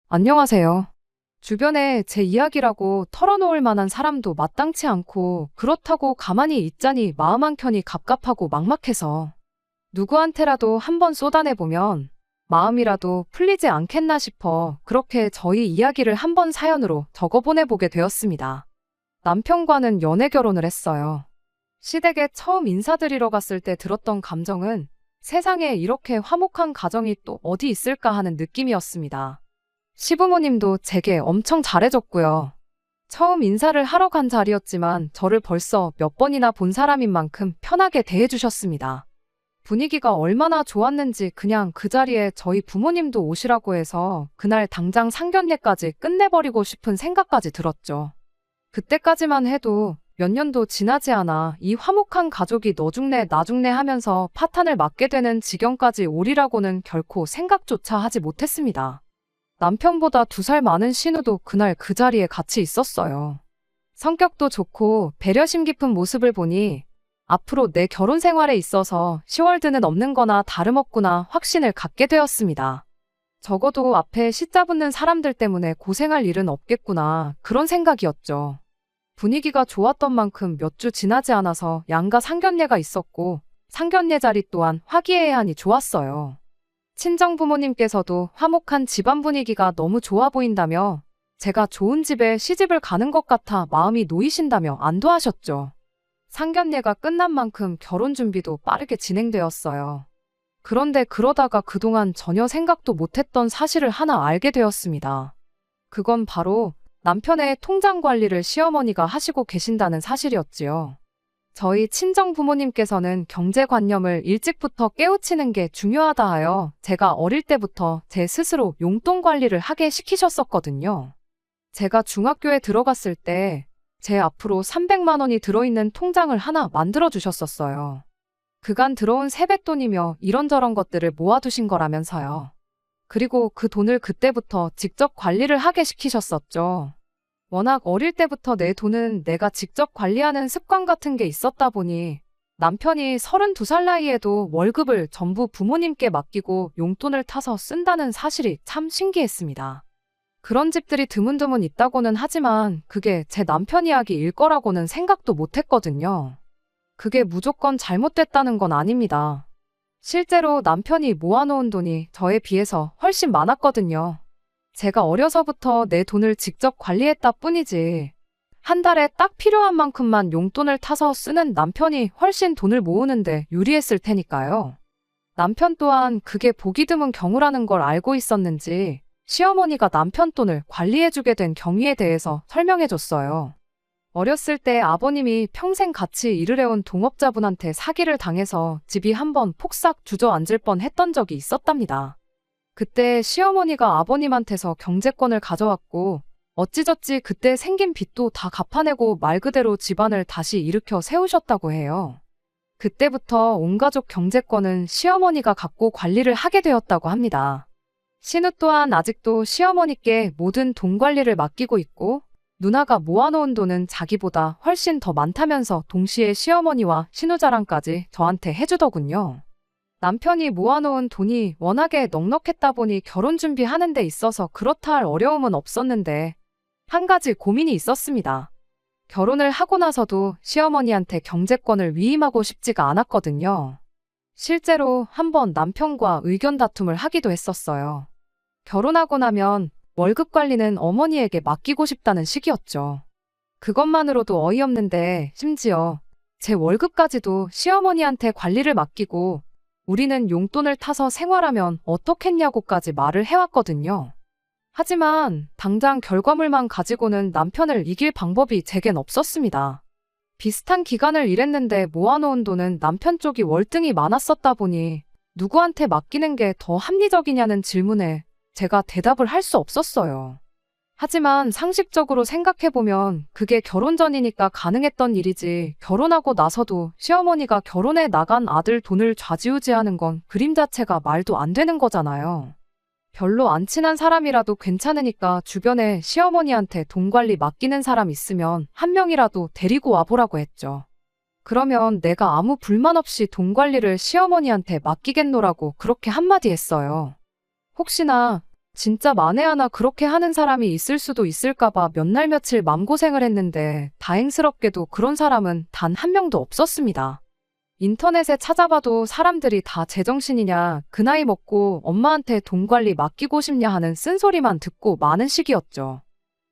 안녕하세요. 주변에 제 이야기라고 털어놓을 만한 사람도 마땅치 않고 그렇다고 가만히 있자니 마음 한켠이 갑갑하고 막막해서 누구한테라도 한번 쏟아내보면 마음이라도 풀리지 않겠나 싶어 그렇게 저희 이야기를 한번 사연으로 적어보내보게 되었습니다. 남편과는 연애 결혼을 했어요. 시댁에 처음 인사드리러 갔을 때 들었던 감정은 세상에 이렇게 화목한 가정이 또 어디 있을까 하는 느낌이었습니다. 시부모님도 제게 엄청 잘해줬고요. 처음 인사를 하러 간 자리였지만 저를 벌써 몇 번이나 본 사람인 만큼 편하게 대해주셨습니다. 분위기가 얼마나 좋았는지 그냥 그 자리에 저희 부모님도 오시라고 해서 그날 당장 상견례까지 끝내버리고 싶은 생각까지 들었죠. 그때까지만 해도 몇 년도 지나지 않아 이 화목한 가족이 너 죽네 나 죽네 하면서 파탄을 맞게 되는 지경까지 오리라고는 결코 생각조차 하지 못했습니다. 남편보다 2살 많은 신우도 그날 그 자리에 같이 있었어요. 성격도 좋고 배려심 깊은 모습을 보니 앞으로 내 결혼 생활에 있어서 시월드는 없는 거나 다름없구나 확신을 갖게 되었습니다. 적어도 앞에 시 잡는 사람들 때문에 고생할 일은 없겠구나 그런 생각이었죠. 분위기가 좋았던 만큼 몇 주 지나지 않아서 양가 상견례가 있었고 상견례 자리 또한 화기애애하니 좋았어요. 친정 부모님께서도 화목한 집안 분위기가 너무 좋아 보인다며 제가 좋은 집에 시집을 가는 것 같아 마음이 놓이신다며 안도하셨죠. 상견례가 끝난 만큼 결혼 준비도 빠르게 진행되었어요. 그런데 그러다가 그동안 전혀 생각도 못했던 사실을 하나 알게 되었습니다. 그건 바로 남편의 통장 관리를 시어머니가 하시고 계신다는 사실이었지요. 저희 친정 부모님께서는 경제관념을 일찍부터 깨우치는 게 중요하다 하여 제가 어릴 때부터 제 스스로 용돈 관리를 하게 시키셨었거든요. 제가 중학교에 들어갔을 때 제 앞으로 300만 원이 들어있는 통장을 하나 만들어 주셨었어요. 그간 들어온 세뱃돈이며 이런저런 것들을 모아두신 거라면서요. 그리고 그 돈을 그때부터 직접 관리를 하게 시키셨었죠. 워낙 어릴 때부터 내 돈은 내가 직접 관리하는 습관 같은 게 있었다 보니 남편이 32살 나이에도 월급을 전부 부모님께 맡기고 용돈을 타서 쓴다는 사실이 참 신기했습니다. 그런 집들이 드문드문 있다고는 하지만 그게 제 남편 이야기일 거라고는 생각도 못했거든요. 그게 무조건 잘못됐다는 건 아닙니다. 실제로 남편이 모아놓은 돈이 저에 비해서 훨씬 많았거든요. 제가 어려서부터 내 돈을 직접 관리했다 뿐이지 한 달에 딱 필요한 만큼만 용돈을 타서 쓰는 남편이 훨씬 돈을 모으는데 유리했을 테니까요. 남편 또한 그게 보기 드문 경우라는 걸 알고 있었는지 시어머니가 남편 돈을 관리해주게 된 경위에 대해서 설명해줬어요. 어렸을 때 아버님이 평생 같이 일을 해온 동업자분한테 사기를 당해서 집이 한번 폭삭 주저앉을 뻔 했던 적이 있었답니다. 그때 시어머니가 아버님한테서 경제권을 가져왔고 어찌저찌 그때 생긴 빚도 다 갚아내고 말 그대로 집안을 다시 일으켜 세우셨다고 해요. 그때부터 온 가족 경제권은 시어머니가 갖고 관리를 하게 되었다고 합니다. 신우 또한 아직도 시어머니께 모든 돈 관리를 맡기고 있고 누나가 모아놓은 돈은 자기보다 훨씬 더 많다면서 동시에 시어머니와 신우 자랑까지 저한테 해주더군요. 남편이 모아놓은 돈이 워낙에 넉넉했다 보니 결혼 준비하는 데 있어서 그렇다 할 어려움은 없었는데 한 가지 고민이 있었습니다. 결혼을 하고 나서도 시어머니한테 경제권을 위임하고 싶지가 않았거든요. 실제로 한번 남편과 의견 다툼을 하기도 했었어요. 결혼하고 나면 월급 관리는 어머니에게 맡기고 싶다는 식이었죠. 그것만으로도 어이없는데 심지어 제 월급까지도 시어머니한테 관리를 맡기고 우리는 용돈을 타서 생활하면 어떻겠냐고까지 말을 해왔거든요. 하지만 당장 결과물만 가지고는 남편을 이길 방법이 제겐 없었습니다. 비슷한 기간을 일했는데 모아놓은 돈은 남편 쪽이 월등히 많았었다 보니 누구한테 맡기는 게 더 합리적이냐는 질문에 제가 대답을 할 수 없었어요. 하지만 상식적으로 생각해보면 그게 결혼 전이니까 가능했던 일이지 결혼하고 나서도 시어머니가 결혼해 나간 아들 돈을 좌지우지하는 건 그림 자체가 말도 안 되는 거잖아요. 별로 안 친한 사람이라도 괜찮으니까 주변에 시어머니한테 돈 관리 맡기는 사람 있으면 한 명이라도 데리고 와보라고 했죠. 그러면 내가 아무 불만 없이 돈 관리를 시어머니한테 맡기겠노라고 그렇게 한마디 했어요. 혹시나 진짜 만에 하나 그렇게 하는 사람이 있을 수도 있을까봐 몇 날 며칠 맘고생을 했는데 다행스럽게도 그런 사람은 단 한 명도 없었습니다. 인터넷에 찾아봐도 사람들이 다 제정신이냐, 그 나이 먹고 엄마한테 돈 관리 맡기고 싶냐 하는 쓴소리만 듣고 많은 시기였죠.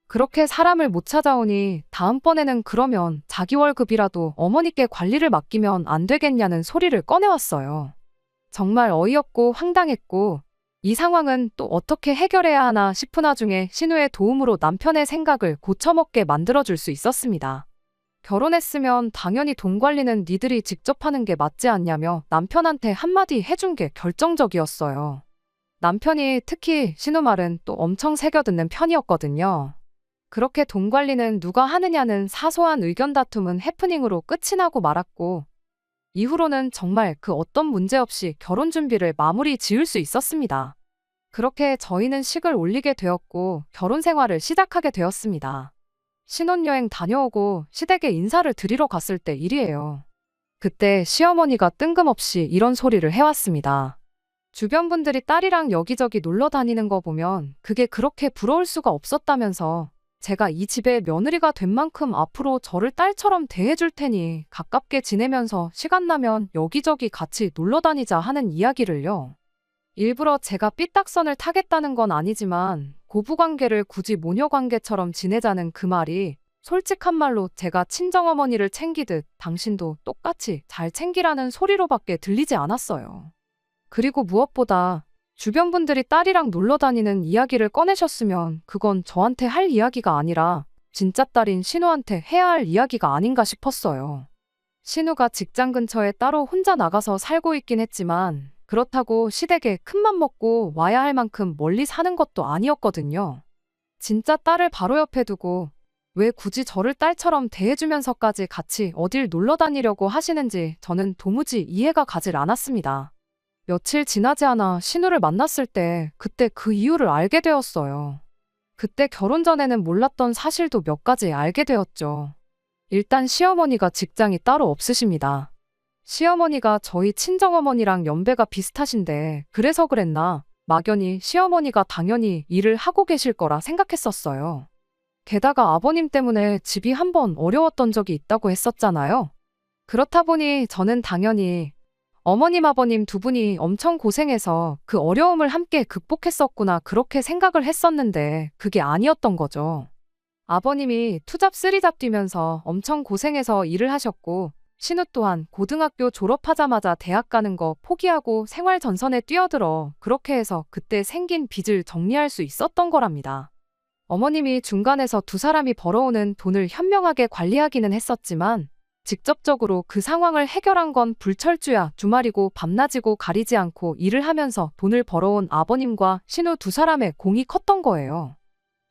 그렇게 사람을 못 찾아오니 다음번에는 그러면 자기 월급이라도 어머니께 관리를 맡기면 안 되겠냐는 소리를 꺼내왔어요. 정말 어이없고 황당했고 이 상황은 또 어떻게 해결해야 하나 싶은 와중에 신우의 도움으로 남편의 생각을 고쳐먹게 만들어줄 수 있었습니다. 결혼했으면 당연히 돈 관리는 니들이 직접 하는 게 맞지 않냐며 남편한테 한마디 해준 게 결정적이었어요. 남편이 특히 신우 말은 또 엄청 새겨듣는 편이었거든요. 그렇게 돈 관리는 누가 하느냐는 사소한 의견 다툼은 해프닝으로 끝이 나고 말았고 이후로는 정말 그 어떤 문제 없이 결혼 준비를 마무리 지을 수 있었습니다. 그렇게 저희는 식을 올리게 되었고 결혼 생활을 시작하게 되었습니다. 신혼여행 다녀오고 시댁에 인사를 드리러 갔을 때 일이에요. 그때 시어머니가 뜬금없이 이런 소리를 해왔습니다. 주변 분들이 딸이랑 여기저기 놀러 다니는 거 보면 그게 그렇게 부러울 수가 없었다면서 제가 이 집의 며느리가 된 만큼 앞으로 저를 딸처럼 대해줄 테니 가깝게 지내면서 시간 나면 여기저기 같이 놀러 다니자 하는 이야기를요. 일부러 제가 삐딱선을 타겠다는 건 아니지만 고부관계를 굳이 모녀관계처럼 지내자는 그 말이 솔직한 말로 제가 친정어머니를 챙기듯 당신도 똑같이 잘 챙기라는 소리로밖에 들리지 않았어요. 그리고 무엇보다 주변 분들이 딸이랑 놀러 다니는 이야기를 꺼내셨으면 그건 저한테 할 이야기가 아니라 진짜 딸인 신우한테 해야 할 이야기가 아닌가 싶었어요. 신우가 직장 근처에 따로 혼자 나가서 살고 있긴 했지만 그렇다고 시댁에 큰맘 먹고 와야 할 만큼 멀리 사는 것도 아니었거든요. 진짜 딸을 바로 옆에 두고 왜 굳이 저를 딸처럼 대해주면서까지 같이 어딜 놀러 다니려고 하시는지 저는 도무지 이해가 가질 않았습니다. 며칠 지나지 않아 신우를 만났을 때 그때 그 이유를 알게 되었어요. 그때 결혼 전에는 몰랐던 사실도 몇 가지 알게 되었죠. 일단 시어머니가 직장이 따로 없으십니다. 시어머니가 저희 친정어머니랑 연배가 비슷하신데 그래서 그랬나 막연히 시어머니가 당연히 일을 하고 계실 거라 생각했었어요. 게다가 아버님 때문에 집이 한번 어려웠던 적이 있다고 했었잖아요. 그렇다 보니 저는 당연히 어머님 아버님 두 분이 엄청 고생해서 그 어려움을 함께 극복했었구나 그렇게 생각을 했었는데 그게 아니었던 거죠. 아버님이 투잡 쓰리잡 뛰면서 엄청 고생해서 일을 하셨고 신우 또한 고등학교 졸업하자마자 대학 가는 거 포기하고 생활 전선에 뛰어들어 그렇게 해서 그때 생긴 빚을 정리할 수 있었던 거랍니다. 어머님이 중간에서 두 사람이 벌어오는 돈을 현명하게 관리하기는 했었지만 직접적으로 그 상황을 해결한 건 불철주야 주말이고 밤낮이고 가리지 않고 일을 하면서 돈을 벌어온 아버님과 신우 두 사람의 공이 컸던 거예요.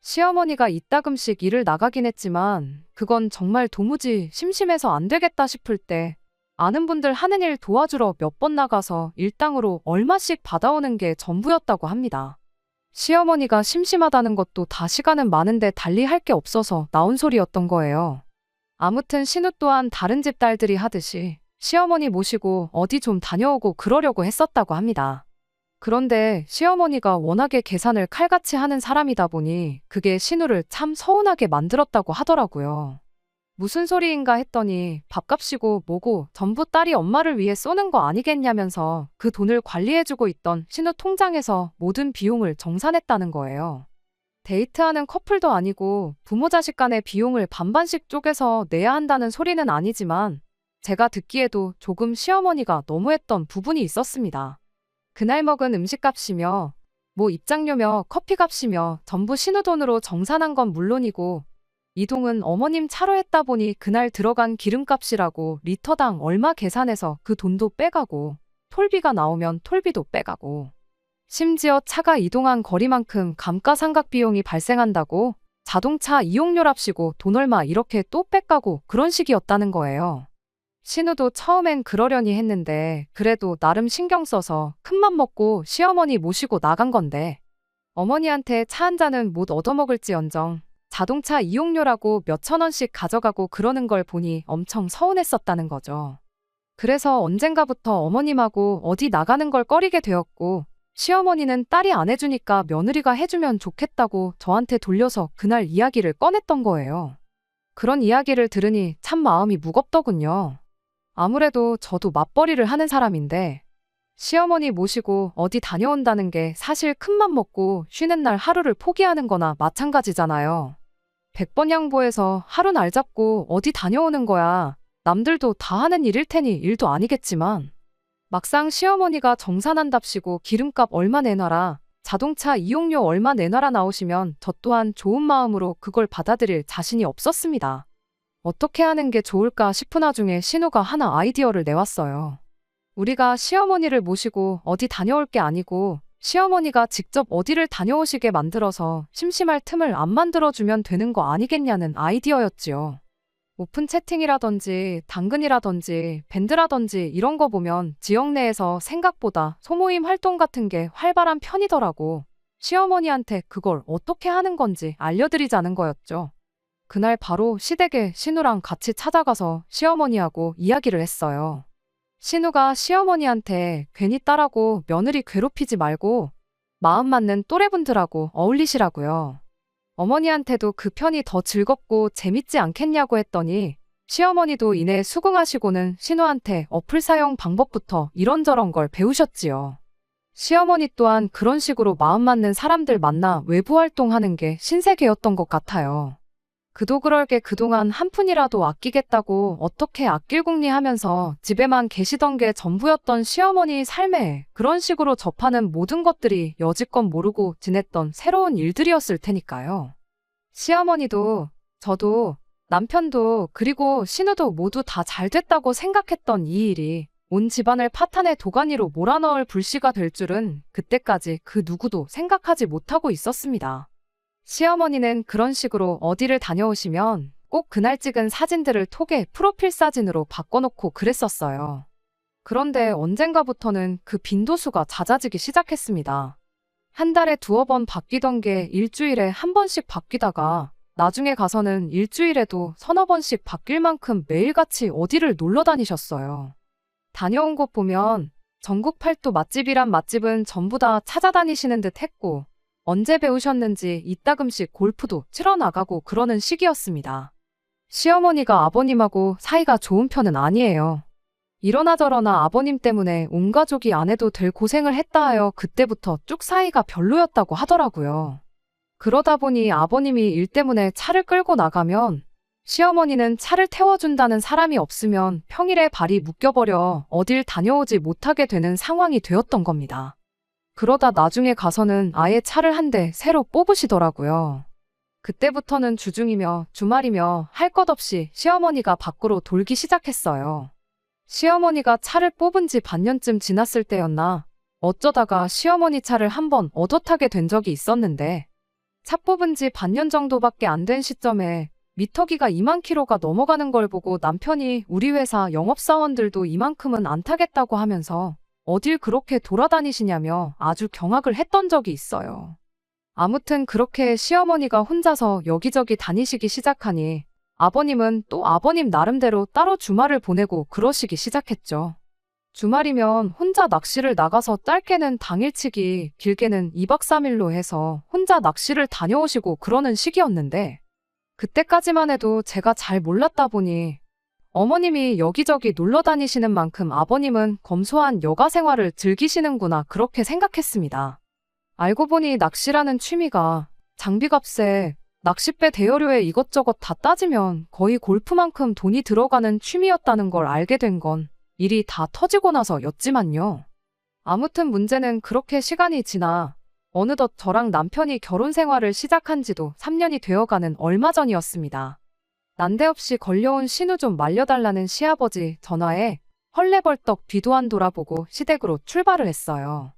시어머니가 이따금씩 일을 나가긴 했지만 그건 정말 도무지 심심해서 안 되겠다 싶을 때 아는 분들 하는 일 도와주러 몇 번 나가서 일당으로 얼마씩 받아오는 게 전부였다고 합니다. 시어머니가 심심하다는 것도 다 시간은 많은데 달리 할 게 없어서 나온 소리였던 거예요. 아무튼 신우 또한 다른 집 딸들이 하듯이 시어머니 모시고 어디 좀 다녀오고 그러려고 했었다고 합니다. 그런데 시어머니가 워낙에 계산을 칼같이 하는 사람이다 보니 그게 신우를 참 서운하게 만들었다고 하더라고요. 무슨 소리인가 했더니 밥값이고 뭐고 전부 딸이 엄마를 위해 쏘는 거 아니겠냐면서 그 돈을 관리해주고 있던 신우 통장에서 모든 비용을 정산했다는 거예요. 데이트하는 커플도 아니고 부모 자식 간의 비용을 반반씩 쪼개서 내야 한다는 소리는 아니지만 제가 듣기에도 조금 시어머니가 너무했던 부분이 있었습니다. 그날 먹은 음식값이며 뭐 입장료며 커피값이며 전부 신우 돈으로 정산한 건 물론이고 이동은 어머님 차로 했다 보니 그날 들어간 기름값이라고 리터당 얼마 계산해서 그 돈도 빼가고 톨비가 나오면 톨비도 빼가고 심지어 차가 이동한 거리만큼 감가상각 비용이 발생한다고 자동차 이용료랍시고 돈 얼마 이렇게 또 뺏가고 그런 식이었다는 거예요. 신우도 처음엔 그러려니 했는데 그래도 나름 신경 써서 큰맘 먹고 시어머니 모시고 나간 건데 어머니한테 차 한 잔은 못 얻어먹을지언정 자동차 이용료라고 몇천 원씩 가져가고 그러는 걸 보니 엄청 서운했었다는 거죠. 그래서 언젠가부터 어머님하고 어디 나가는 걸 꺼리게 되었고 시어머니는 딸이 안 해주니까 며느리가 해주면 좋겠다고 저한테 돌려서 그날 이야기를 꺼냈던 거예요. 그런 이야기를 들으니 참 마음이 무겁더군요. 아무래도 저도 맞벌이를 하는 사람인데 시어머니 모시고 어디 다녀온다는 게 사실 큰맘 먹고 쉬는 날 하루를 포기하는 거나 마찬가지잖아요. 100번 양보해서 하루 날 잡고 어디 다녀오는 거야. 남들도 다 하는 일일 테니 일도 아니겠지만 막상 시어머니가 정산한답시고 기름값 얼마 내놔라, 자동차 이용료 얼마 내놔라 나오시면 저 또한 좋은 마음으로 그걸 받아들일 자신이 없었습니다. 어떻게 하는 게 좋을까 싶은 와중에 신우가 하나 아이디어를 내왔어요. 우리가 시어머니를 모시고 어디 다녀올 게 아니고 시어머니가 직접 어디를 다녀오시게 만들어서 심심할 틈을 안 만들어주면 되는 거 아니겠냐는 아이디어였지요. 오픈 채팅이라든지 당근이라든지 밴드라든지 이런 거 보면 지역 내에서 생각보다 소모임 활동 같은 게 활발한 편이더라고. 시어머니한테 그걸 어떻게 하는 건지 알려드리자는 거였죠. 그날 바로 시댁에 신우랑 같이 찾아가서 시어머니하고 이야기를 했어요. 신우가 시어머니한테 괜히 딸하고 며느리 괴롭히지 말고 마음 맞는 또래분들하고 어울리시라고요. 어머니한테도 그 편이 더 즐겁고 재밌지 않겠냐고 했더니 시어머니도 이내 수긍하시고는 신우한테 어플 사용 방법부터 이런저런 걸 배우셨지요. 시어머니 또한 그런 식으로 마음 맞는 사람들 만나 외부 활동하는 게 신세계였던 것 같아요. 그도 그럴 게 그동안 한 푼이라도 아끼겠다고 어떻게 아낄궁리하면서 집에만 계시던 게 전부였던 시어머니 삶에 그런 식으로 접하는 모든 것들이 여지껏 모르고 지냈던 새로운 일들이었을 테니까요. 시어머니도 저도 남편도 그리고 신우도 모두 다 잘됐다고 생각했던 이 일이 온 집안을 파탄의 도가니로 몰아넣을 불씨가 될 줄은 그때까지 그 누구도 생각하지 못하고 있었습니다. 시어머니는 그런 식으로 어디를 다녀오시면 꼭 그날 찍은 사진들을 톡에 프로필 사진으로 바꿔놓고 그랬었어요. 그런데 언젠가부터는 그 빈도수가 잦아지기 시작했습니다. 한 달에 2번 바뀌던 게 일주일에 한 번씩 바뀌다가 나중에 가서는 일주일에도 서너 번씩 바뀔 만큼 매일같이 어디를 놀러 다니셨어요. 다녀온 곳 보면 전국 팔도 맛집이란 맛집은 전부 다 찾아다니시는 듯 했고 언제 배우셨는지 이따금씩 골프도 치러 나가고 그러는 시기였습니다. 시어머니가 아버님하고 사이가 좋은 편은 아니에요. 이러나 저러나 아버님 때문에 온 가족이 안 해도 될 고생을 했다 하여 그때부터 쭉 사이가 별로였다고 하더라고요. 그러다 보니 아버님이 일 때문에 차를 끌고 나가면 시어머니는 차를 태워준다는 사람이 없으면 평일에 발이 묶여버려 어딜 다녀오지 못하게 되는 상황이 되었던 겁니다. 그러다 나중에 가서는 아예 차를 한 대 새로 뽑으시더라고요. 그때부터는 주중이며 주말이며 할 것 없이 시어머니가 밖으로 돌기 시작했어요. 시어머니가 차를 뽑은 지 반년쯤 지났을 때였나 어쩌다가 시어머니 차를 한번 얻어 타게 된 적이 있었는데 차 뽑은 지 반년 정도밖에 안 된 시점에 미터기가 2만 킬로가 넘어가는 걸 보고 남편이 우리 회사 영업사원들도 이만큼은 안 타겠다고 하면서 어딜 그렇게 돌아다니시냐며 아주 경악을 했던 적이 있어요. 아무튼 그렇게 시어머니가 혼자서 여기저기 다니시기 시작하니 아버님은 또 아버님 나름대로 따로 주말을 보내고 그러시기 시작했죠. 주말이면 혼자 낚시를 나가서 짧게는 당일치기, 길게는 2박 3일로 해서 혼자 낚시를 다녀오시고 그러는 시기였는데 그때까지만 해도 제가 잘 몰랐다 보니 어머님이 여기저기 놀러 다니시는 만큼 아버님은 검소한 여가 생활을 즐기시는구나 그렇게 생각했습니다. 알고 보니 낚시라는 취미가 장비값에 낚싯배 대여료에 이것저것 다 따지면 거의 골프만큼 돈이 들어가는 취미였다는 걸 알게 된 건 일이 다 터지고 나서였지만요. 아무튼 문제는 그렇게 시간이 지나 어느덧 저랑 남편이 결혼 생활을 시작한 지도 3년이 되어가는 얼마 전이었습니다. 난데없이 걸려온 신우 좀 말려달라는 시아버지 전화에 헐레벌떡 뒤도 안 돌아보고 시댁으로 출발을 했어요.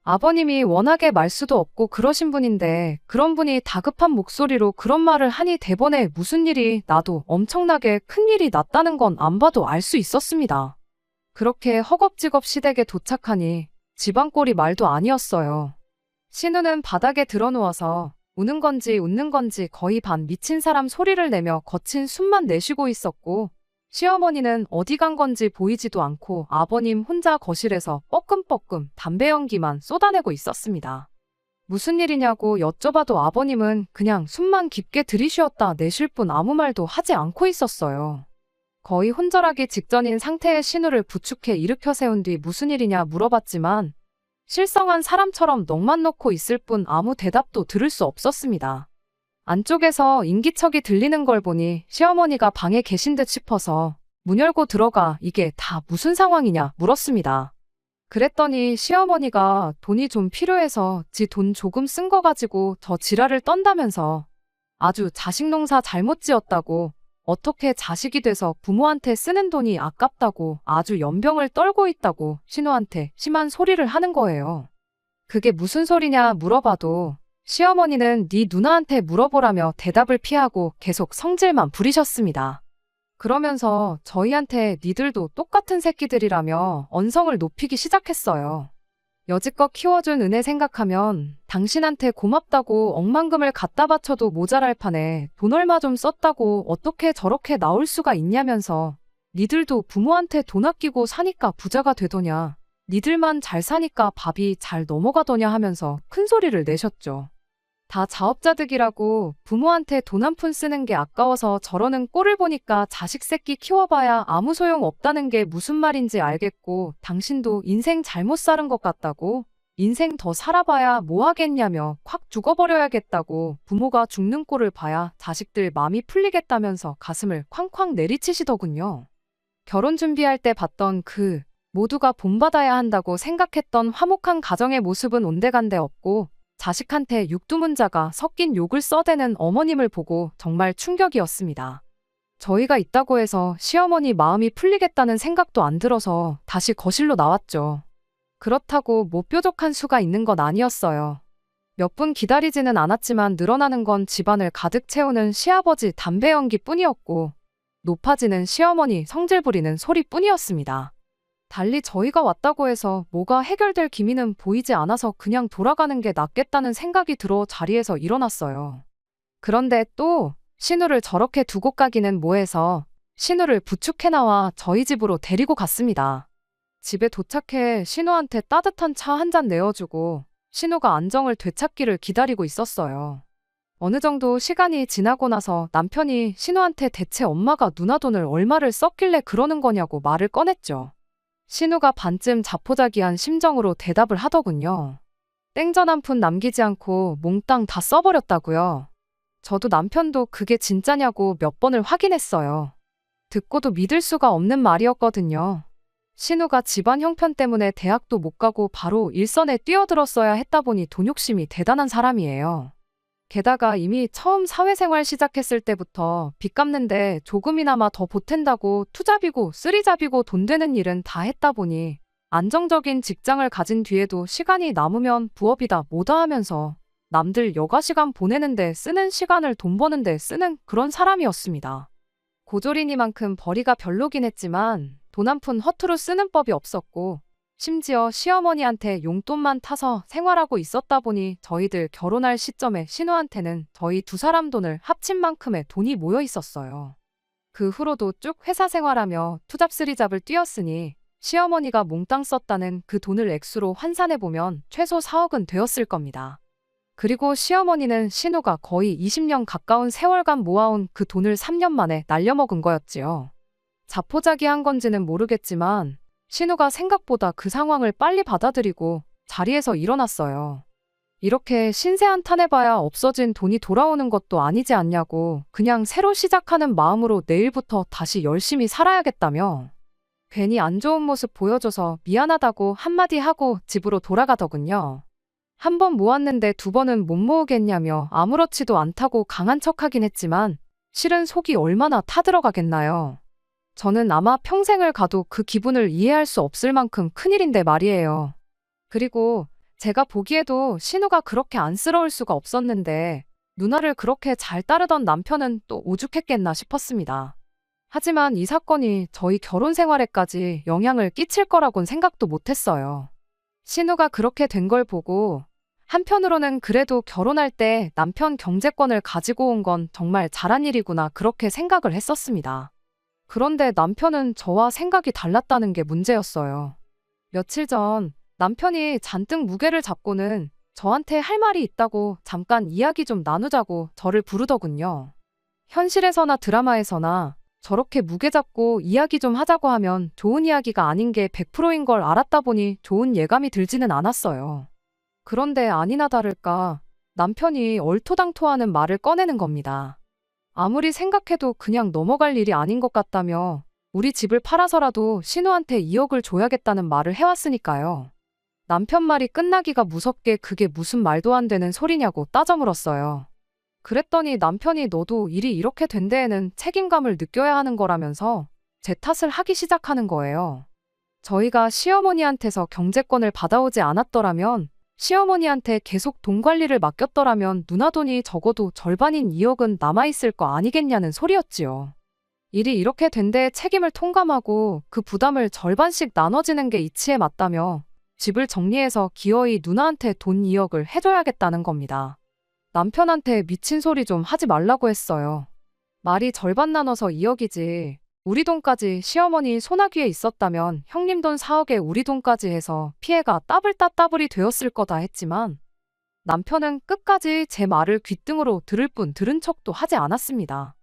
아버님이 워낙에 말수도 없고 그러신 분인데 그런 분이 다급한 목소리로 그런 말을 하니 대번에 무슨 일이 나도 엄청나게 큰 일이 났다는 건 안 봐도 알 수 있었습니다. 그렇게 허겁지겁 시댁에 도착하니 집안 꼴이 말도 아니었어요. 신우는 바닥에 드러누워서 우는 건지 웃는 건지 거의 반 미친 사람 소리를 내며 거친 숨만 내쉬고 있었고 시어머니는 어디 간 건지 보이지도 않고 아버님 혼자 거실에서 뻐끔뻐끔 담배 연기만 쏟아내고 있었습니다. 무슨 일이냐고 여쭤봐도 아버님은 그냥 숨만 깊게 들이쉬었다 내쉴 뿐 아무 말도 하지 않고 있었어요. 거의 혼절하기 직전인 상태의 신우를 부축해 일으켜 세운 뒤 무슨 일이냐 물어봤지만 실성한 사람처럼 넋만 놓고 있을 뿐 아무 대답도 들을 수 없었습니다. 안쪽에서 인기척이 들리는 걸 보니 시어머니가 방에 계신 듯 싶어서 문 열고 들어가 이게 다 무슨 상황이냐 물었습니다. 그랬더니 시어머니가 돈이 좀 필요해서 지 돈 조금 쓴 거 가지고 저 지랄을 떤다면서 아주 자식 농사 잘못 지었다고 어떻게 자식이 돼서 부모한테 쓰는 돈이 아깝다고 아주 연병을 떨고 있다고 신우한테 심한 소리를 하는 거예요. 그게 무슨 소리냐 물어봐도 시어머니는 네 누나한테 물어보라며 대답을 피하고 계속 성질만 부리셨습니다. 그러면서 저희한테 니들도 똑같은 새끼들이라며 언성을 높이기 시작했어요. 여지껏 키워준 은혜 생각하면 당신한테 고맙다고 억만금을 갖다 바쳐도 모자랄 판에 돈 얼마 좀 썼다고 어떻게 저렇게 나올 수가 있냐면서 니들도 부모한테 돈 아끼고 사니까 부자가 되더냐. 니들만 잘 사니까 밥이 잘 넘어가더냐 하면서 큰 소리를 내셨죠. 다 자업자득이라고 부모한테 돈 한 푼 쓰는 게 아까워서 저러는 꼴을 보니까 자식 새끼 키워봐야 아무 소용 없다는 게 무슨 말인지 알겠고 당신도 인생 잘못 살은 것 같다고 인생 더 살아봐야 뭐 하겠냐며 콱 죽어버려야겠다고 부모가 죽는 꼴을 봐야 자식들 마음이 풀리겠다면서 가슴을 쾅쾅 내리치시더군요. 결혼 준비할 때 봤던 그 모두가 본받아야 한다고 생각했던 화목한 가정의 모습은 온데간데 없고 자식한테 육두문자가 섞인 욕을 써대는 어머님을 보고 정말 충격이었습니다. 저희가 있다고 해서 시어머니 마음이 풀리겠다는 생각도 안 들어서 다시 거실로 나왔죠. 그렇다고 뭐 뾰족한 수가 있는 건 아니었어요. 몇 분 기다리지는 않았지만 늘어나는 건 집안을 가득 채우는 시아버지 담배 연기 뿐이었고 높아지는 시어머니 성질 부리는 소리뿐이었습니다. 달리 저희가 왔다고 해서 뭐가 해결될 기미는 보이지 않아서 그냥 돌아가는 게 낫겠다는 생각이 들어 자리에서 일어났어요. 그런데 또 신우를 저렇게 두고 가기는 뭐해서 신우를 부축해 나와 저희 집으로 데리고 갔습니다. 집에 도착해 신우한테 따뜻한 차 한 잔 내어주고 신우가 안정을 되찾기를 기다리고 있었어요. 어느 정도 시간이 지나고 나서 남편이 신우한테 대체 엄마가 누나 돈을 얼마를 썼길래 그러는 거냐고 말을 꺼냈죠. 신우가 반쯤 자포자기한 심정으로 대답을 하더군요. 땡전 한 푼 남기지 않고 몽땅 다 써버렸다고요. 저도 남편도 그게 진짜냐고 몇 번을 확인했어요. 듣고도 믿을 수가 없는 말이었거든요. 신우가 집안 형편 때문에 대학도 못 가고 바로 일선에 뛰어들었어야 했다 보니 돈 욕심이 대단한 사람이에요. 게다가 이미 처음 사회생활 시작했을 때부터 빚 갚는데 조금이나마 더 보탠다고 투잡이고 쓰리잡이고 돈 되는 일은 다 했다 보니 안정적인 직장을 가진 뒤에도 시간이 남으면 부업이다 뭐다 하면서 남들 여가 시간 보내는데 쓰는 시간을 돈 버는데 쓰는 그런 사람이었습니다. 고졸이니만큼 벌이가 별로긴 했지만 돈 한 푼 허투루 쓰는 법이 없었고 심지어 시어머니한테 용돈만 타서 생활하고 있었다 보니 저희들 결혼할 시점에 신우한테는 저희 두 사람 돈을 합친 만큼의 돈이 모여 있었어요. 그 후로도 쭉 회사 생활하며 투잡쓰리잡을 뛰었으니 시어머니가 몽땅 썼다는 그 돈을 액수로 환산해보면 최소 4억은 되었을 겁니다. 그리고 시어머니는 신우가 거의 20년 가까운 세월간 모아온 그 돈을 3년 만에 날려먹은 거였지요. 자포자기한 건지는 모르겠지만 신우가 생각보다 그 상황을 빨리 받아들이고 자리에서 일어났어요. 이렇게 신세 한탄해봐야 없어진 돈이 돌아오는 것도 아니지 않냐고 그냥 새로 시작하는 마음으로 내일부터 다시 열심히 살아야겠다며 괜히 안 좋은 모습 보여줘서 미안하다고 한마디 하고 집으로 돌아가더군요. 한 번 모았는데 두 번은 못 모으겠냐며 아무렇지도 않다고 강한 척하긴 했지만 실은 속이 얼마나 타들어가겠나요. 저는 아마 평생을 가도 그 기분을 이해할 수 없을 만큼 큰일인데 말이에요. 그리고 제가 보기에도 신우가 그렇게 안쓰러울 수가 없었는데 누나를 그렇게 잘 따르던 남편은 또 오죽했겠나 싶었습니다. 하지만 이 사건이 저희 결혼 생활에까지 영향을 끼칠 거라곤 생각도 못했어요. 신우가 그렇게 된 걸 보고 한편으로는 그래도 결혼할 때 남편 경제권을 가지고 온 건 정말 잘한 일이구나 그렇게 생각을 했었습니다. 그런데 남편은 저와 생각이 달랐다는 게 문제였어요. 며칠 전 남편이 잔뜩 무게를 잡고는 저한테 할 말이 있다고 잠깐 이야기 좀 나누자고 저를 부르더군요. 현실에서나 드라마에서나 저렇게 무게 잡고 이야기 좀 하자고 하면 좋은 이야기가 아닌 게 100%인 걸 알았다 보니 좋은 예감이 들지는 않았어요. 그런데 아니나 다를까 남편이 얼토당토하는 말을 꺼내는 겁니다. 아무리 생각해도 그냥 넘어갈 일이 아닌 것 같다며 우리 집을 팔아서라도 신우한테 2억을 줘야겠다는 말을 해왔으니까요. 남편 말이 끝나기가 무섭게 그게 무슨 말도 안 되는 소리냐고 따져 물었어요. 그랬더니 남편이 너도 일이 이렇게 된 데에는 책임감을 느껴야 하는 거라면서 제 탓을 하기 시작하는 거예요. 저희가 시어머니한테서 경제권을 받아오지 않았더라면, 시어머니한테 계속 돈 관리를 맡겼더라면 누나 돈이 적어도 절반인 2억은 남아있을 거 아니겠냐는 소리였지요. 일이 이렇게 된 데에 책임을 통감하고 그 부담을 절반씩 나눠지는 게 이치에 맞다며 집을 정리해서 기어이 누나한테 돈 2억을 해줘야겠다는 겁니다. 남편한테 미친 소리 좀 하지 말라고 했어요. 말이 절반 나눠서 2억이지. 우리 돈까지 시어머니 소나귀에 있었다면 형님 돈 4억에 우리 돈까지 해서 피해가 따블따따블이 되었을 거다 했지만 남편은 끝까지 제 말을 귓등으로 들을 뿐 들은 척도 하지 않았습니다.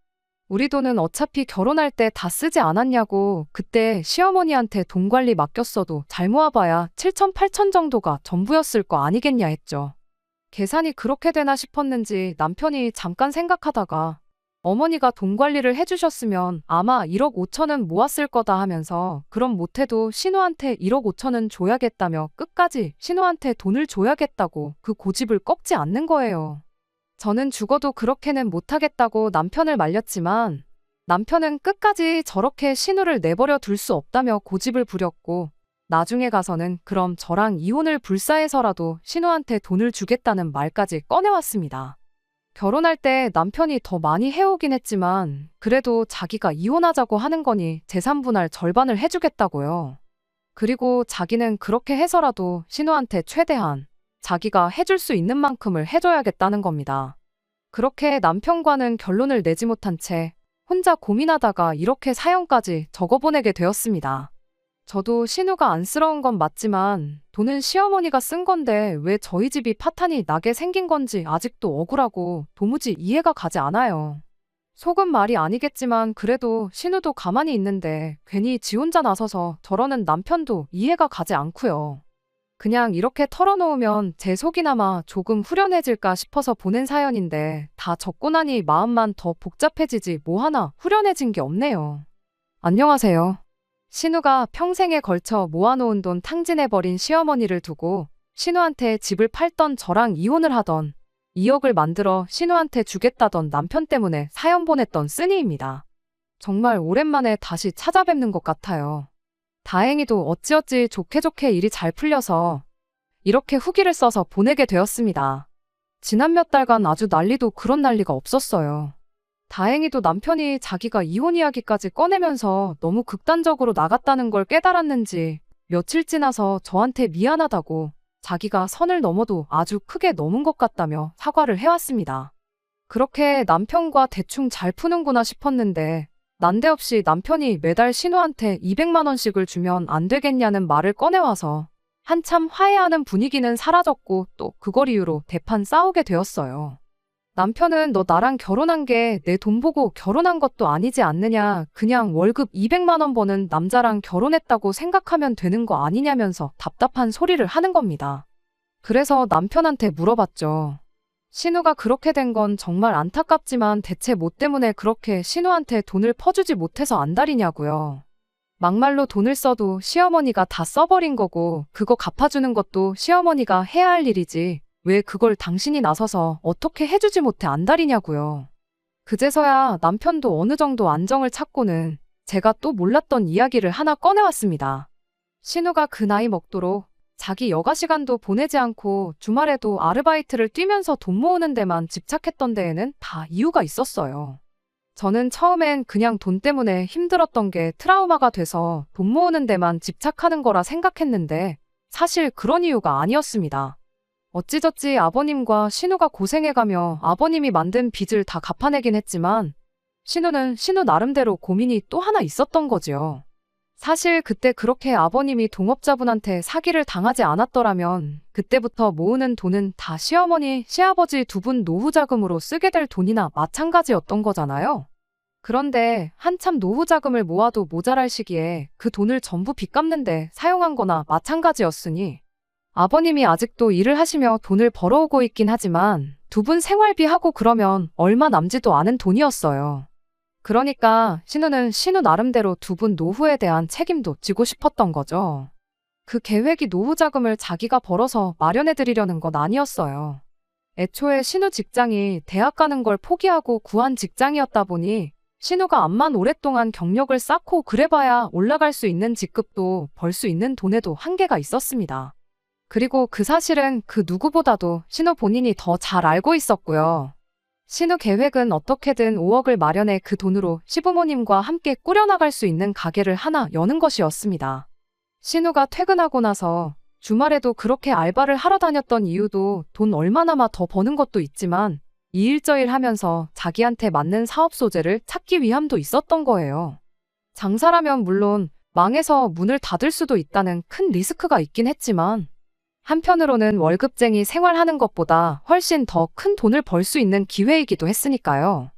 우리 돈은 어차피 결혼할 때 다 쓰지 않았냐고 그때 시어머니한테 돈 관리 맡겼어도 잘 모아봐야 7천 8천 정도가 전부였을 거 아니겠냐 했죠. 계산이 그렇게 되나 싶었는지 남편이 잠깐 생각하다가 어머니가 돈 관리를 해주셨으면 아마 1억 5천은 모았을 거다 하면서 그럼 못해도 신우한테 1억 5천은 줘야겠다며 끝까지 신우한테 돈을 줘야겠다고 그 고집을 꺾지 않는 거예요. 저는 죽어도 그렇게는 못하겠다고 남편을 말렸지만 남편은 끝까지 저렇게 신우를 내버려 둘 수 없다며 고집을 부렸고 나중에 가서는 그럼 저랑 이혼을 불사해서라도 신우한테 돈을 주겠다는 말까지 꺼내왔습니다. 결혼할 때 남편이 더 많이 해오긴 했지만 그래도 자기가 이혼하자고 하는 거니 재산 분할 절반을 해주겠다고요. 그리고 자기는 그렇게 해서라도 신우한테 최대한 자기가 해줄 수 있는 만큼을 해줘야겠다는 겁니다. 그렇게 남편과는 결론을 내지 못한 채 혼자 고민하다가 이렇게 사연까지 적어보내게 되었습니다. 저도 신우가 안쓰러운 건 맞지만 돈은 시어머니가 쓴 건데 왜 저희 집이 파탄이 나게 생긴 건지 아직도 억울하고 도무지 이해가 가지 않아요. 속은 말이 아니겠지만 그래도 신우도 가만히 있는데 괜히 지 혼자 나서서 저러는 남편도 이해가 가지 않고요. 그냥 이렇게 털어놓으면 제 속이나마 조금 후련해질까 싶어서 보낸 사연인데 다 적고 나니 마음만 더 복잡해지지 뭐 하나 후련해진 게 없네요. 안녕하세요. 신우가 평생에 걸쳐 모아놓은 돈 탕진해버린 시어머니를 두고 신우한테 집을 팔던 저랑 이혼을 하던 2억을 만들어 신우한테 주겠다던 남편 때문에 사연 보냈던 쓰니입니다. 정말 오랜만에 다시 찾아뵙는 것 같아요. 다행히도 어찌어찌 좋게 좋게 일이 잘 풀려서 이렇게 후기를 써서 보내게 되었습니다. 지난 몇 달간 아주 난리도 그런 난리가 없었어요. 다행히도 남편이 자기가 이혼 이야기까지 꺼내면서 너무 극단적으로 나갔다는 걸 깨달았는지 며칠 지나서 저한테 미안하다고 자기가 선을 넘어도 아주 크게 넘은 것 같다며 사과를 해왔습니다. 그렇게 남편과 대충 잘 푸는구나 싶었는데 난데없이 남편이 매달 신우한테 200만 원씩을 주면 안 되겠냐는 말을 꺼내와서 한참 화해하는 분위기는 사라졌고 또 그걸 이유로 대판 싸우게 되었어요. 남편은 너 나랑 결혼한 게 내 돈 보고 결혼한 것도 아니지 않느냐. 그냥 월급 200만 원 버는 남자랑 결혼했다고 생각하면 되는 거 아니냐면서 답답한 소리를 하는 겁니다. 그래서 남편한테 물어봤죠. 신우가 그렇게 된 건 정말 안타깝지만 대체 뭐 때문에 그렇게 신우한테 돈을 퍼주지 못해서 안달이냐고요. 막말로 돈을 써도 시어머니가 다 써버린 거고 그거 갚아주는 것도 시어머니가 해야 할 일이지. 왜 그걸 당신이 나서서 어떻게 해주지 못해 안달이냐고요. 그제서야 남편도 어느 정도 안정을 찾고는 제가 또 몰랐던 이야기를 하나 꺼내왔습니다. 신우가 그 나이 먹도록 자기 여가 시간도 보내지 않고 주말에도 아르바이트를 뛰면서 돈 모으는 데만 집착했던 데에는 다 이유가 있었어요. 저는 처음엔 그냥 돈 때문에 힘들었던 게 트라우마가 돼서 돈 모으는 데만 집착하는 거라 생각했는데 사실 그런 이유가 아니었습니다. 어찌저찌 아버님과 신우가 고생해가며 아버님이 만든 빚을 다 갚아내긴 했지만 신우는 신우 나름대로 고민이 또 하나 있었던 거지요. 사실 그때 그렇게 아버님이 동업자분한테 사기를 당하지 않았더라면 그때부터 모으는 돈은 다 시어머니, 시아버지 두 분 노후 자금으로 쓰게 될 돈이나 마찬가지였던 거잖아요. 그런데 한참 노후 자금을 모아도 모자랄 시기에 그 돈을 전부 빚 갚는데 사용한 거나 마찬가지였으니 아버님이 아직도 일을 하시며 돈을 벌어오고 있긴 하지만 두 분 생활비 하고 그러면 얼마 남지도 않은 돈이었어요. 그러니까 신우는 신우 나름대로 두 분 노후에 대한 책임도 지고 싶었던 거죠. 그 계획이 노후 자금을 자기가 벌어서 마련해드리려는 건 아니었어요. 애초에 신우 직장이 대학 가는 걸 포기하고 구한 직장이었다 보니 신우가 암만 오랫동안 경력을 쌓고 그래봐야 올라갈 수 있는 직급도 벌 수 있는 돈에도 한계가 있었습니다. 그리고 그 사실은 그 누구보다도 신우 본인이 더 잘 알고 있었고요. 신우 계획은 어떻게든 5억을 마련해 그 돈으로 시부모님과 함께 꾸려나갈 수 있는 가게를 하나 여는 것이었습니다. 신우가 퇴근하고 나서 주말에도 그렇게 알바를 하러 다녔던 이유도 돈 얼마나마 더 버는 것도 있지만 이일저일 하면서 자기한테 맞는 사업 소재를 찾기 위함도 있었던 거예요. 장사라면 물론 망해서 문을 닫을 수도 있다는 큰 리스크가 있긴 했지만 한편으로는 월급쟁이 생활하는 것보다 훨씬 더 큰 돈을 벌 수 있는 기회이기도 했으니까요.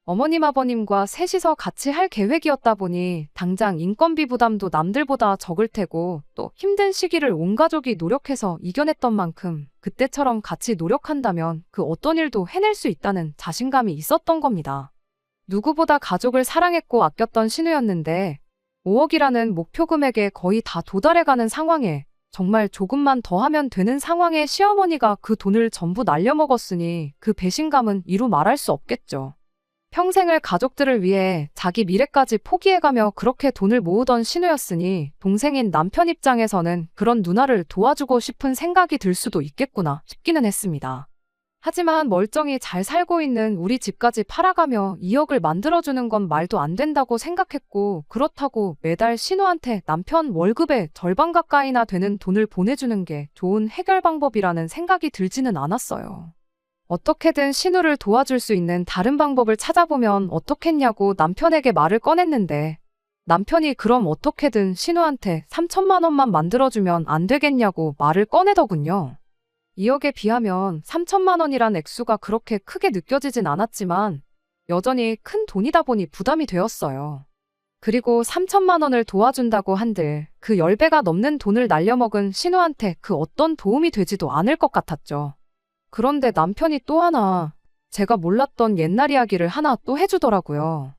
어머님 아버님과 셋이서 같이 할 계획이었다 보니 당장 인건비 부담도 남들보다 적을 테고 또 힘든 시기를 온 가족이 노력해서 이겨냈던 만큼 그때처럼 같이 노력한다면 그 어떤 일도 해낼 수 있다는 자신감이 있었던 겁니다. 누구보다 가족을 사랑했고 아꼈던 신우였는데 5억이라는 목표 금액에 거의 다 도달해가는 상황에 정말 조금만 더 하면 되는 상황에 시어머니가 그 돈을 전부 날려먹었으니 그 배신감은 이루 말할 수 없겠죠. 평생을 가족들을 위해 자기 미래까지 포기해가며 그렇게 돈을 모으던 신우였으니 동생인 남편 입장에서는 그런 누나를 도와주고 싶은 생각이 들 수도 있겠구나 싶기는 했습니다. 하지만 멀쩡히 잘 살고 있는 우리 집까지 팔아가며 2억을 만들어주는 건 말도 안 된다고 생각했고 그렇다고 매달 신우한테 남편 월급의 절반 가까이나 되는 돈을 보내주는 게 좋은 해결 방법이라는 생각이 들지는 않았어요. 어떻게든 신우를 도와줄 수 있는 다른 방법을 찾아보면 어떻겠냐고 남편에게 말을 꺼냈는데 남편이 그럼 어떻게든 신우한테 3천만 원만 만들어주면 안 되겠냐고 말을 꺼내더군요. 2억에 비하면 3천만 원이란 액수가 그렇게 크게 느껴지진 않았지만 여전히 큰 돈이다 보니 부담이 되었어요. 그리고 3천만 원을 도와준다고 한들 그 10배가 넘는 돈을 날려먹은 신우한테 그 어떤 도움이 되지도 않을 것 같았죠. 그런데 남편이 또 하나 제가 몰랐던 옛날 이야기를 하나 또 해주더라고요.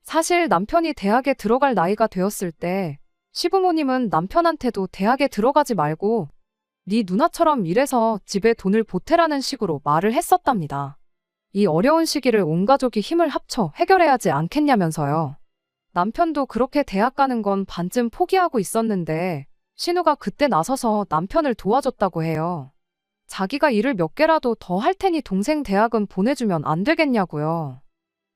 사실 남편이 대학에 들어갈 나이가 되었을 때 시부모님은 남편한테도 대학에 들어가지 말고 네 누나처럼 일해서 집에 돈을 보태라는 식으로 말을 했었답니다. 이 어려운 시기를 온 가족이 힘을 합쳐 해결해야지 않겠냐면서요. 남편도 그렇게 대학 가는 건 반쯤 포기하고 있었는데 신우가 그때 나서서 남편을 도와줬다고 해요. 자기가 일을 몇 개라도 더 할 테니 동생 대학은 보내주면 안 되겠냐고요.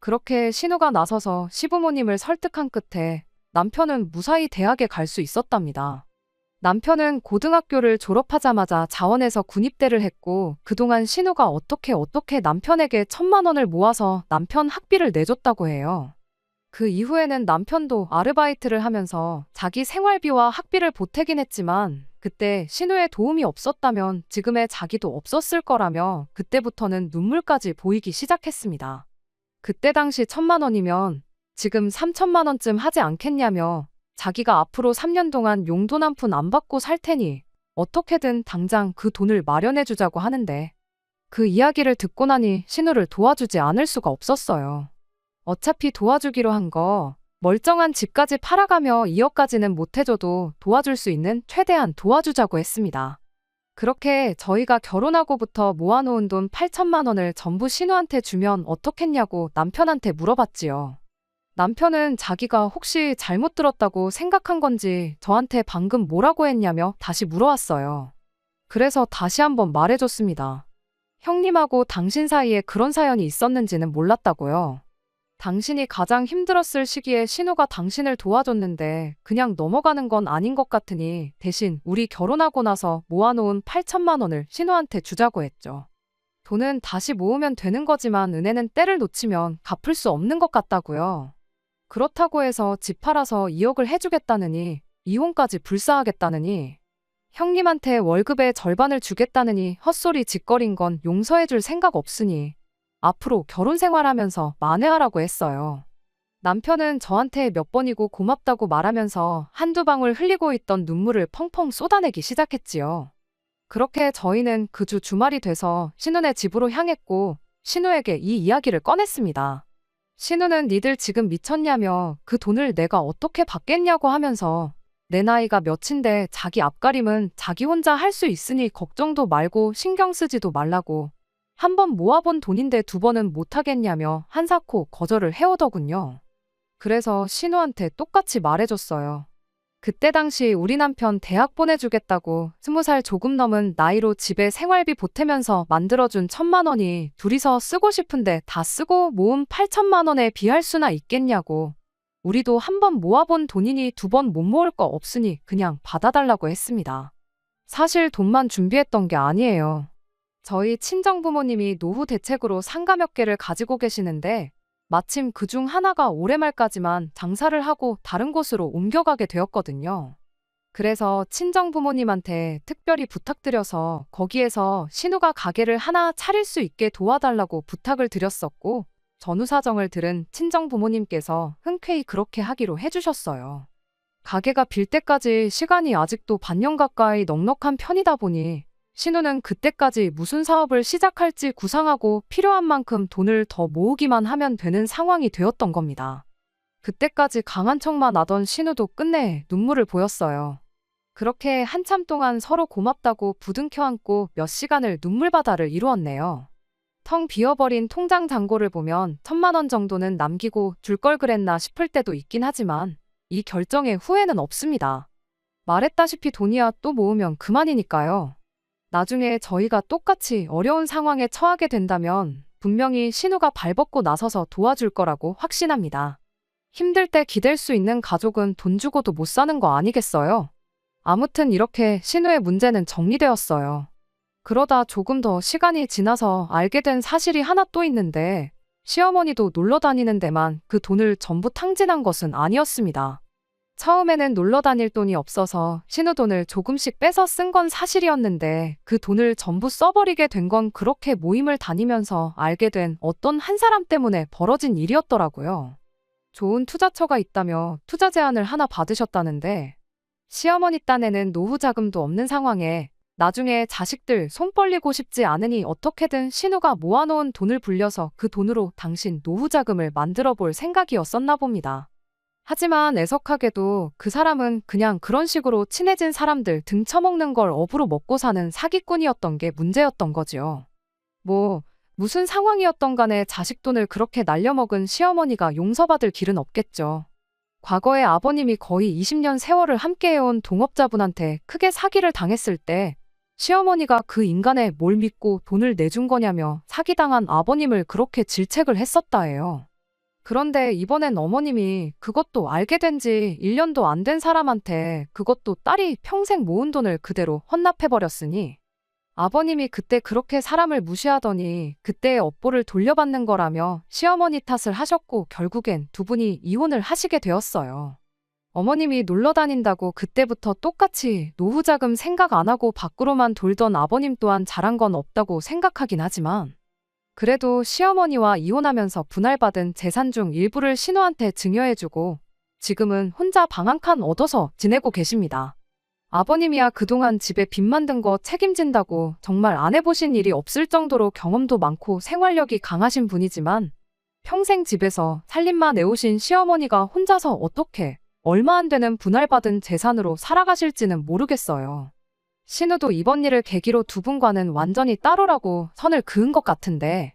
그렇게 신우가 나서서 시부모님을 설득한 끝에 남편은 무사히 대학에 갈 수 있었답니다. 남편은 고등학교를 졸업하자마자 자원에서 군입대를 했고 그동안 신우가 어떻게 남편에게 1,000만 원을 모아서 남편 학비를 내줬다고 해요. 그 이후에는 남편도 아르바이트를 하면서 자기 생활비와 학비를 보태긴 했지만 그때 신우의 도움이 없었다면 지금의 자기도 없었을 거라며 그때부터는 눈물까지 보이기 시작했습니다. 그때 당시 1,000만 원이면 지금 3천만 원쯤 하지 않겠냐며 자기가 앞으로 3년 동안 용돈 한 푼 안 받고 살 테니 어떻게든 당장 그 돈을 마련해주자고 하는데 그 이야기를 듣고 나니 신우를 도와주지 않을 수가 없었어요. 어차피 도와주기로 한 거 멀쩡한 집까지 팔아가며 2억까지는 못해줘도 도와줄 수 있는 최대한 도와주자고 했습니다. 그렇게 저희가 결혼하고부터 모아놓은 돈 8천만 원을 전부 신우한테 주면 어떻겠냐고 남편한테 물어봤지요. 남편은 자기가 혹시 잘못 들었다고 생각한 건지 저한테 방금 뭐라고 했냐며 다시 물어왔어요. 그래서 다시 한번 말해줬습니다. 형님하고 당신 사이에 그런 사연이 있었는지는 몰랐다고요. 당신이 가장 힘들었을 시기에 신우가 당신을 도와줬는데 그냥 넘어가는 건 아닌 것 같으니 대신 우리 결혼하고 나서 모아놓은 8천만 원을 신우한테 주자고 했죠. 돈은 다시 모으면 되는 거지만 은혜는 때를 놓치면 갚을 수 없는 것 같다고요. 그렇다고 해서 집 팔아서 2억을 해주겠다느니, 이혼까지 불사하겠다느니, 형님한테 월급의 절반을 주겠다느니 헛소리 짓거린 건 용서해줄 생각 없으니 앞으로 결혼 생활하면서 만회하라고 했어요. 남편은 저한테 몇 번이고 고맙다고 말하면서 한두 방울 흘리고 있던 눈물을 펑펑 쏟아내기 시작했지요. 그렇게 저희는 그 주 주말이 돼서 신우네 집으로 향했고 신우에게 이 이야기를 꺼냈습니다. 신우는 니들 지금 미쳤냐며 그 돈을 내가 어떻게 받겠냐고 하면서 내 나이가 몇인데 자기 앞가림은 자기 혼자 할 수 있으니 걱정도 말고 신경 쓰지도 말라고. 한 번 모아본 돈인데 두 번은 못하겠냐며 한사코 거절을 해오더군요. 그래서 신우한테 똑같이 말해줬어요. 그때 당시 우리 남편 대학 보내주겠다고 20살 조금 넘은 나이로 집에 생활비 보태면서 만들어준 1,000만 원이 둘이서 쓰고 싶은데 다 쓰고 모은 8천만 원에 비할 수나 있겠냐고. 우리도 한 번 모아본 돈이니 두 번 못 모을 거 없으니 그냥 받아달라고 했습니다. 사실 돈만 준비했던 게 아니에요. 저희 친정부모님이 노후 대책으로 상가 몇 개를 가지고 계시는데 마침 그중 하나가 올해 말까지만 장사를 하고 다른 곳으로 옮겨가게 되었거든요. 그래서 친정부모님한테 특별히 부탁드려서 거기에서 신우가 가게를 하나 차릴 수 있게 도와달라고 부탁을 드렸었고 전후 사정을 들은 친정부모님께서 흔쾌히 그렇게 하기로 해주셨어요. 가게가 빌 때까지 시간이 아직도 반년 가까이 넉넉한 편이다 보니 신우는 그때까지 무슨 사업을 시작할지 구상하고 필요한 만큼 돈을 더 모으기만 하면 되는 상황이 되었던 겁니다. 그때까지 강한 척만 하던 신우도 끝내 눈물을 보였어요. 그렇게 한참 동안 서로 고맙다고 부둥켜 안고 몇 시간을 눈물바다를 이루었네요. 텅 비어버린 통장 잔고를 보면 1,000만 원 정도는 남기고 줄 걸 그랬나 싶을 때도 있긴 하지만 이 결정에 후회는 없습니다. 말했다시피 돈이야 또 모으면 그만이니까요. 나중에 저희가 똑같이 어려운 상황에 처하게 된다면 분명히 신우가 발벗고 나서서 도와줄 거라고 확신합니다. 힘들 때 기댈 수 있는 가족은 돈 주고도 못 사는 거 아니겠어요? 아무튼 이렇게 신우의 문제는 정리되었어요. 그러다 조금 더 시간이 지나서 알게 된 사실이 하나 또 있는데 시어머니도 놀러 다니는 데만 그 돈을 전부 탕진한 것은 아니었습니다. 처음에는 놀러 다닐 돈이 없어서 신우 돈을 조금씩 빼서 쓴 건 사실이었는데 그 돈을 전부 써버리게 된 건 그렇게 모임을 다니면서 알게 된 어떤 한 사람 때문에 벌어진 일이었더라고요. 좋은 투자처가 있다며 투자 제안을 하나 받으셨다는데 시어머니 딴에는 노후 자금도 없는 상황에 나중에 자식들 손 벌리고 싶지 않으니 어떻게든 신우가 모아놓은 돈을 불려서 그 돈으로 당신 노후 자금을 만들어 볼 생각이었었나 봅니다. 하지만 애석하게도 그 사람은 그냥 그런 식으로 친해진 사람들 등 쳐먹는 걸 업으로 먹고 사는 사기꾼이었던 게 문제였던 거지요. 무슨 상황이었던 간에 자식 돈을 그렇게 날려먹은 시어머니가 용서받을 길은 없겠죠. 과거에 아버님이 거의 20년 세월을 함께해온 동업자분한테 크게 사기를 당했을 때 시어머니가 그 인간의 뭘 믿고 돈을 내준 거냐며 사기당한 아버님을 그렇게 질책을 했었다 해요. 그런데 이번엔 어머님이 그것도 알게 된 지 1년도 안 된 사람한테 그것도 딸이 평생 모은 돈을 그대로 헌납해버렸으니 아버님이 그때 그렇게 사람을 무시하더니 그때의 업보를 돌려받는 거라며 시어머니 탓을 하셨고 결국엔 두 분이 이혼을 하시게 되었어요. 어머님이 놀러 다닌다고 그때부터 똑같이 노후자금 생각 안 하고 밖으로만 돌던 아버님 또한 잘한 건 없다고 생각하긴 하지만 그래도 시어머니와 이혼하면서 분할받은 재산 중 일부를 신우한테 증여해주고 지금은 혼자 방 한 칸 얻어서 지내고 계십니다. 아버님이야 그동안 집에 빚 만든 거 책임진다고 정말 안 해보신 일이 없을 정도로 경험도 많고 생활력이 강하신 분이지만 평생 집에서 살림만 해오신 시어머니가 혼자서 어떻게 얼마 안 되는 분할받은 재산으로 살아가실지는 모르겠어요. 신우도 이번 일을 계기로 두 분과는 완전히 따로라고 선을 그은 것 같은데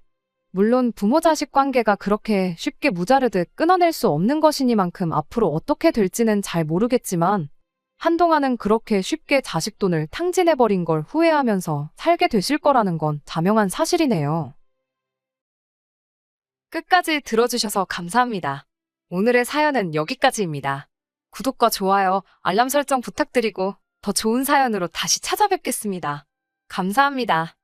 물론 부모 자식 관계가 그렇게 쉽게 무자르듯 끊어낼 수 없는 것이니만큼 앞으로 어떻게 될지는 잘 모르겠지만 한동안은 그렇게 쉽게 자식 돈을 탕진해버린 걸 후회하면서 살게 되실 거라는 건 자명한 사실이네요. 끝까지 들어주셔서 감사합니다. 오늘의 사연은 여기까지입니다. 구독과 좋아요, 알람 설정 부탁드리고 더 좋은 사연으로 다시 찾아뵙겠습니다. 감사합니다.